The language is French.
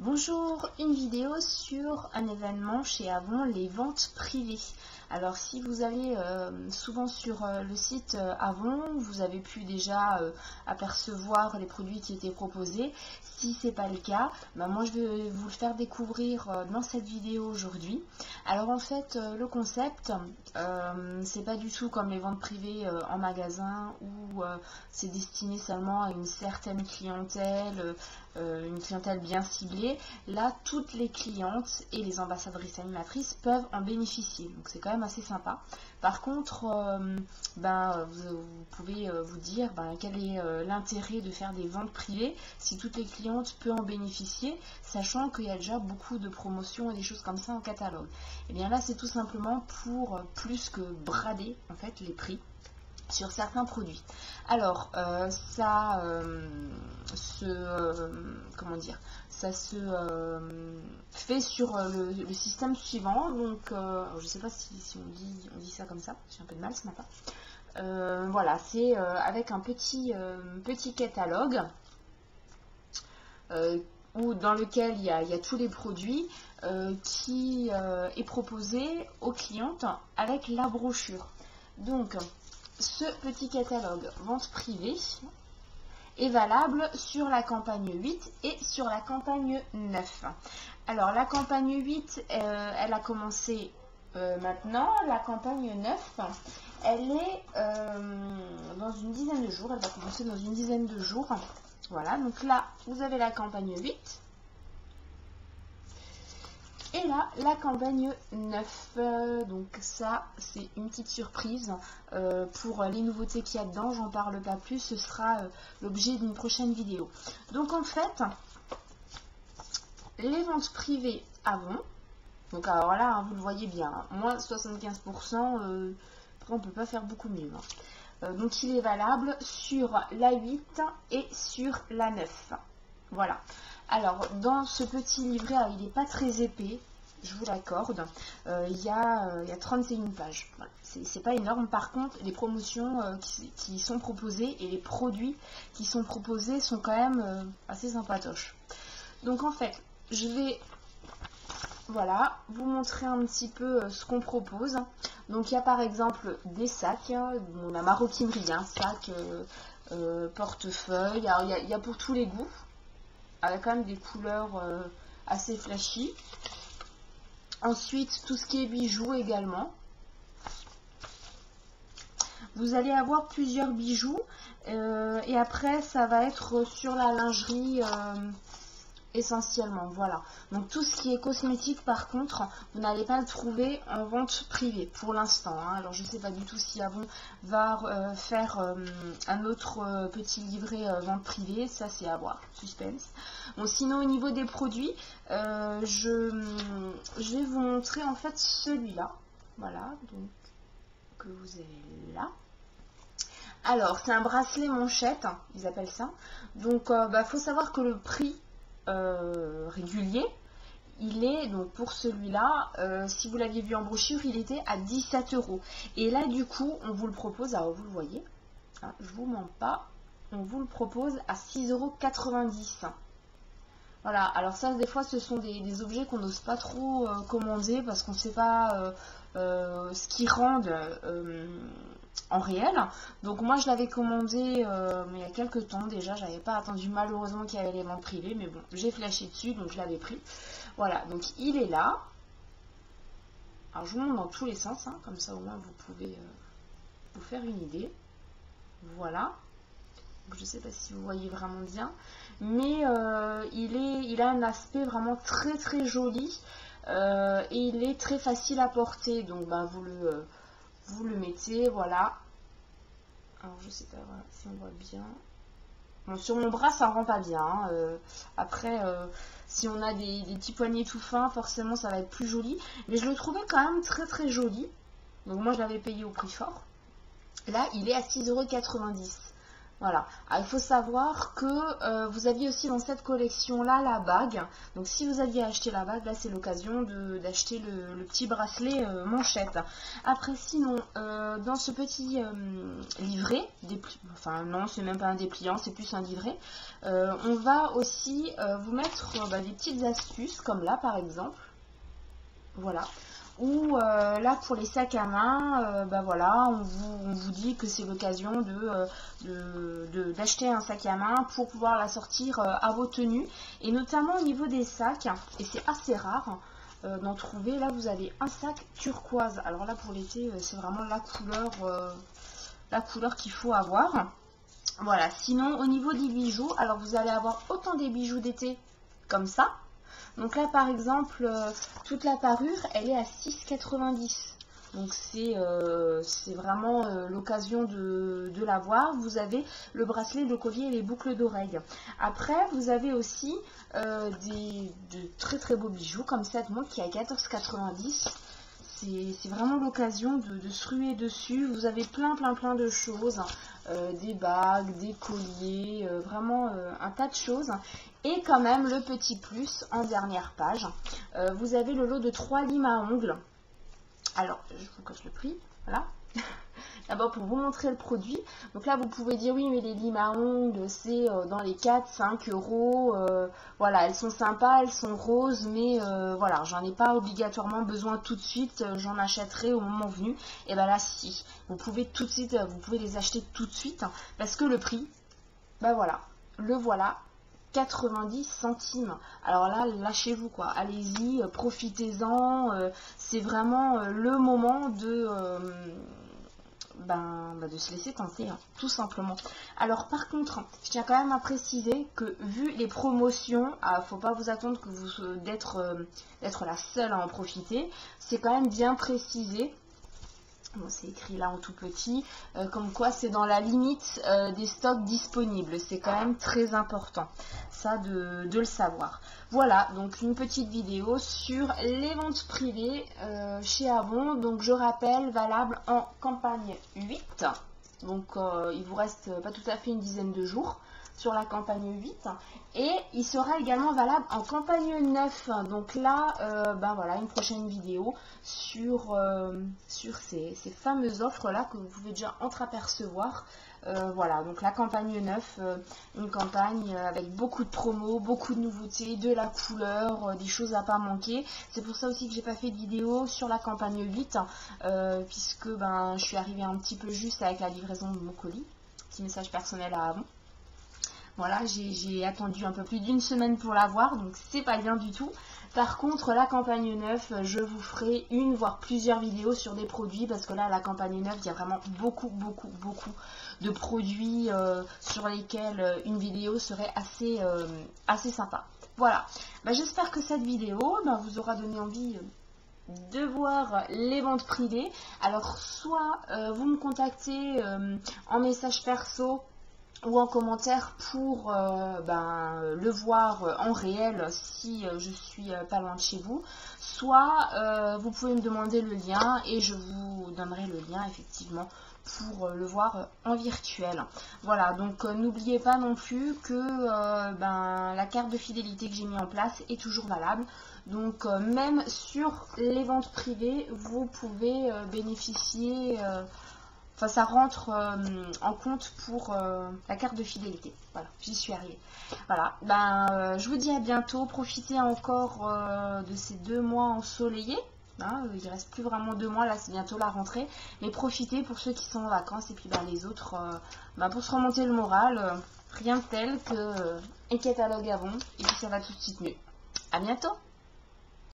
Bonjour, une vidéo sur un événement chez Avon, les ventes privées. Alors si vous allez souvent sur le site Avon, vous avez pu déjà apercevoir les produits qui étaient proposés. Si ce n'est pas le cas, moi je vais vous le faire découvrir dans cette vidéo aujourd'hui. Alors en fait le concept, c'est pas du tout comme les ventes privées en magasin où c'est destiné seulement à une certaine clientèle, une clientèle bien ciblée. Là, toutes les clientes et les ambassadrices animatrices peuvent en bénéficier, donc c'est quand même assez sympa. Par contre, vous pouvez vous dire quel est l'intérêt de faire des ventes privées si toutes les clientes peuvent en bénéficier, sachant qu'il y a déjà beaucoup de promotions et des choses comme ça en catalogue. Et bien là, c'est tout simplement pour plus que brader en fait les prix sur certains produits. Alors ça se fait sur le système suivant. Donc je ne sais pas si on dit ça comme ça, j'ai un peu de mal ce matin. Voilà, c'est avec un petit catalogue dans lequel il y a tous les produits qui est proposé aux clientes avec la brochure. Donc ce petit catalogue vente privée est valable sur la campagne 8 et sur la campagne 9. Alors la campagne 8, elle a commencé maintenant. La campagne 9, elle est dans une dizaine de jours. Elle va commencer dans une dizaine de jours. Voilà, donc là, vous avez la campagne 8. Et là, la campagne 9, donc ça, c'est une petite surprise pour les nouveautés qu'il y a dedans. J'en parle pas plus, ce sera l'objet d'une prochaine vidéo. Donc en fait, les ventes privées Avon, donc alors là, vous le voyez bien, moins 75%, on ne peut pas faire beaucoup mieux. Donc il est valable sur la 8 et sur la 9. Voilà. Alors, dans ce petit livret, il n'est pas très épais, je vous l'accorde. Il y a 31 pages. Voilà. C'est pas énorme. Par contre, les promotions qui sont proposées et les produits qui sont proposés sont quand même assez sympatoches. Donc, en fait, je vais vous montrer un petit peu ce qu'on propose. Donc, il y a par exemple des sacs. La maroquinerie, sac, portefeuille. Alors, il y a pour tous les goûts, avec quand même des couleurs assez flashy. Ensuite, tout ce qui est bijoux également. Vous allez avoir plusieurs bijoux. Et après, ça va être sur la lingerie essentiellement. Voilà. Donc, tout ce qui est cosmétique, par contre, vous n'allez pas le trouver en vente privée pour l'instant. Alors, je ne sais pas du tout si Avon va faire un autre petit livret vente privée. Ça, c'est à voir. Suspense. Bon, sinon, au niveau des produits, je vais vous montrer en fait celui-là. Voilà. Donc, que vous avez là. Alors, c'est un bracelet manchette. Ils appellent ça. Donc, faut savoir que le prix régulier, il est, donc pour celui-là, si vous l'aviez vu en brochure, il était à 17 €. Et là, du coup, on vous le propose, alors vous le voyez, je vous mens pas, on vous le propose à 6,90 €. Voilà, alors ça, des fois, ce sont des objets qu'on n'ose pas trop commander parce qu'on ne sait pas ce qu'ils rendent en réel. Donc moi, je l'avais commandé il y a quelques temps déjà. J'avais pas attendu malheureusement qu'il y avait les ventes privées, mais bon, j'ai flashé dessus, donc je l'avais pris. Voilà, donc il est là. Alors je vous montre dans tous les sens, comme ça au moins vous pouvez vous faire une idée. Voilà. Je ne sais pas si vous voyez vraiment bien, mais il a un aspect vraiment très très joli et il est très facile à porter. Donc vous le mettez, voilà. Alors je sais pas si on voit bien. Bon, sur mon bras ça ne rend pas bien. Après, si on a des petits poignets tout fins, forcément ça va être plus joli. Mais je le trouvais quand même très très joli. Donc moi je l'avais payé au prix fort. Là il est à 6,90 €. Voilà. Alors, il faut savoir que vous aviez aussi dans cette collection-là la bague. Donc si vous aviez acheté la bague, là c'est l'occasion d'acheter le petit bracelet manchette. Après sinon, dans ce petit livret, enfin non, c'est même pas un dépliant, c'est plus un livret, on va aussi vous mettre des petites astuces, comme là par exemple. Voilà. Ou là pour les sacs à main, voilà, on vous dit que c'est l'occasion d'acheter un sac à main pour pouvoir la sortir à vos tenues. Et notamment au niveau des sacs, et c'est assez rare d'en trouver, là vous avez un sac turquoise. Alors là pour l'été c'est vraiment la couleur qu'il faut avoir. Voilà, sinon au niveau des bijoux, alors vous allez avoir autant des bijoux d'été comme ça. Donc là par exemple, toute la parure elle est à 6,90 €. Donc c'est vraiment l'occasion de l'avoir. Vous avez le bracelet, le collier et les boucles d'oreilles. Après vous avez aussi de très très beaux bijoux comme cette montre qui est à 14,90 €. C'est vraiment l'occasion de se ruer dessus. Vous avez plein de choses, des bagues, des colliers, vraiment un tas de choses. Et quand même le petit plus en dernière page, vous avez le lot de 3 limes à ongles. Alors je vous cache le prix, voilà. D'abord pour vous montrer le produit. Donc là vous pouvez dire oui mais les limes à ongles c'est dans les 4-5 €. Voilà, elles sont sympas, elles sont roses, mais voilà, j'en ai pas obligatoirement besoin tout de suite, j'en achèterai au moment venu. Et ben là si, vous pouvez tout de suite, vous pouvez les acheter tout de suite parce que le prix, voilà, le voilà. 90 centimes. Alors là, lâchez-vous quoi. Allez-y, profitez-en. C'est vraiment le moment de se laisser tenter, tout simplement. Alors par contre, je tiens quand même à préciser que vu les promotions, faut pas vous attendre que d'être la seule à en profiter. C'est quand même bien précisé. Bon, c'est écrit là en tout petit, comme quoi c'est dans la limite des stocks disponibles. C'est quand même très important, ça de le savoir. Voilà, donc une petite vidéo sur les ventes privées chez Avon. Donc je rappelle, valable en campagne 8. Donc il vous reste pas tout à fait une dizaine de jours sur la campagne 8. Et il sera également valable en campagne 9. Donc là, voilà, une prochaine vidéo sur ces fameuses offres là que vous pouvez déjà entreapercevoir. Voilà, donc la campagne 9, une campagne avec beaucoup de promos, beaucoup de nouveautés, de la couleur, des choses à pas manquer. C'est pour ça aussi que j'ai pas fait de vidéo sur la campagne 8, puisque je suis arrivée un petit peu juste avec la livraison de mon colis. Petit message personnel à Avon. Voilà, j'ai attendu un peu plus d'une semaine pour l'avoir, donc c'est pas bien du tout. Par contre, la campagne 9, je vous ferai une voire plusieurs vidéos sur des produits, parce que là, la campagne 9, il y a vraiment beaucoup de produits sur lesquels une vidéo serait assez sympa. Voilà, j'espère que cette vidéo vous aura donné envie de voir les ventes privées. Alors, soit vous me contactez en message perso, ou en commentaire pour le voir en réel si je suis pas loin de chez vous, soit vous pouvez me demander le lien et je vous donnerai le lien effectivement pour le voir en virtuel. Voilà, donc n'oubliez pas non plus que la carte de fidélité que j'ai mis en place est toujours valable. Donc même sur les ventes privées, vous pouvez bénéficier... ça rentre en compte pour la carte de fidélité. Voilà, j'y suis arrivée. Voilà, je vous dis à bientôt. Profitez encore de ces 2 mois ensoleillés. Il ne reste plus vraiment 2 mois, là c'est bientôt la rentrée. Mais profitez pour ceux qui sont en vacances et puis les autres, pour se remonter le moral. Rien de tel que un catalogue Avon et puis ça va tout de suite mieux. À bientôt.